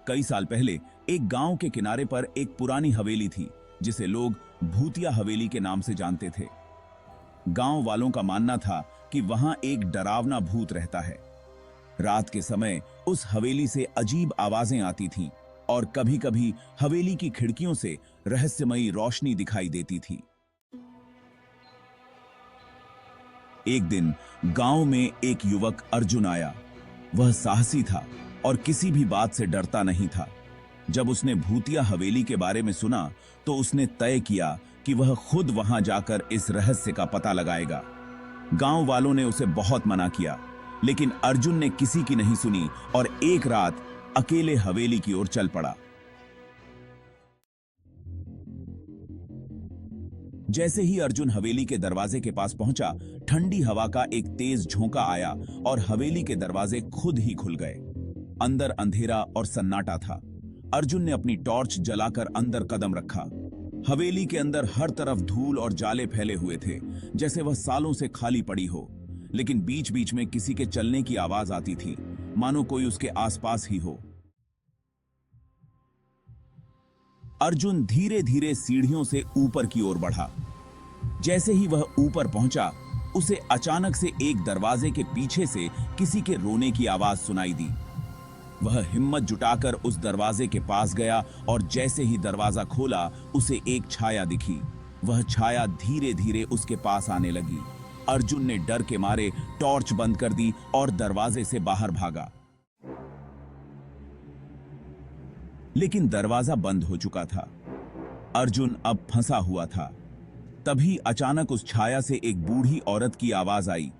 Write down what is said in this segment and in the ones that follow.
कई साल पहले एक गांव के किनारे पर एक पुरानी हवेली थी जिसे लोग भूतिया हवेली के नाम से जानते थे। गांव वालों का मानना था कि वहां एक डरावना भूत रहता है। रात के समय उस हवेली से अजीब आवाजें आती थीं और कभी-कभी हवेली की खिड़कियों से रहस्यमयी रोशनी दिखाई देती थी। एक दिन गांव में एक युवक अर्जुन आया। वह साहसी था और किसी भी बात से डरता नहीं था। जब उसने भूतिया हवेली के बारे में सुना तो उसने तय किया कि वह खुद वहां जाकर इस रहस्य का पता लगाएगा। गांव वालों ने उसे बहुत मना किया, लेकिन अर्जुन ने किसी की नहीं सुनी और एक रात अकेले हवेली की ओर चल पड़ा। जैसे ही अर्जुन हवेली के दरवाजे के पास पहुंचा, ठंडी हवा का एक तेज झोंका आया और हवेली के दरवाजे खुद ही खुल गए। अंदर अंधेरा और सन्नाटा था। अर्जुन ने अपनी टॉर्च जलाकर अंदर कदम रखा। हवेली के अंदर हर तरफ धूल और जाले फैले हुए थे, जैसे वह सालों से खाली पड़ी हो। लेकिन बीच बीच में किसी के चलने की आवाज आती थी, मानो कोई उसके आसपास ही हो। अर्जुन धीरे धीरे सीढ़ियों से ऊपर की ओर बढ़ा। जैसे ही वह ऊपर पहुंचा, उसे अचानक से एक दरवाजे के पीछे से किसी के रोने की आवाज सुनाई दी। वह हिम्मत जुटाकर उस दरवाजे के पास गया और जैसे ही दरवाजा खोला, उसे एक छाया दिखी। वह छाया धीरे धीरे उसके पास आने लगी। अर्जुन ने डर के मारे टॉर्च बंद कर दी और दरवाजे से बाहर भागा। लेकिन दरवाजा बंद हो चुका था। अर्जुन अब फंसा हुआ था। तभी अचानक उस छाया से एक बूढ़ी औरत की आवाज आई।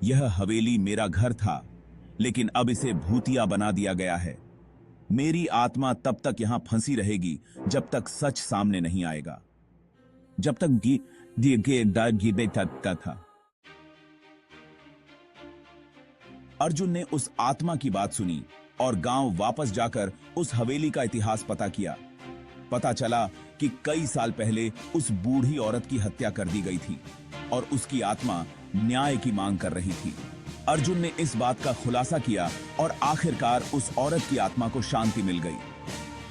यह हवेली मेरा घर था, लेकिन अब इसे भूतिया बना दिया गया है। मेरी आत्मा तब तक यहां फंसी रहेगी जब तक सच सामने नहीं आएगा। जब तक था। अर्जुन ने उस आत्मा की बात सुनी और गांव वापस जाकर उस हवेली का इतिहास पता किया। पता चला कि कई साल पहले उस बूढ़ी औरत की हत्या कर दी गई थी और उसकी आत्मा न्याय की मांग कर रही थी। अर्जुन ने इस बात का खुलासा किया और आखिरकार उस औरत की आत्मा को शांति मिल गई।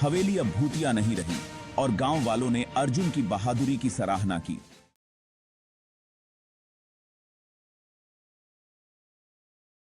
हवेली अब भूतिया नहीं रही और गांव वालों ने अर्जुन की बहादुरी की सराहना की।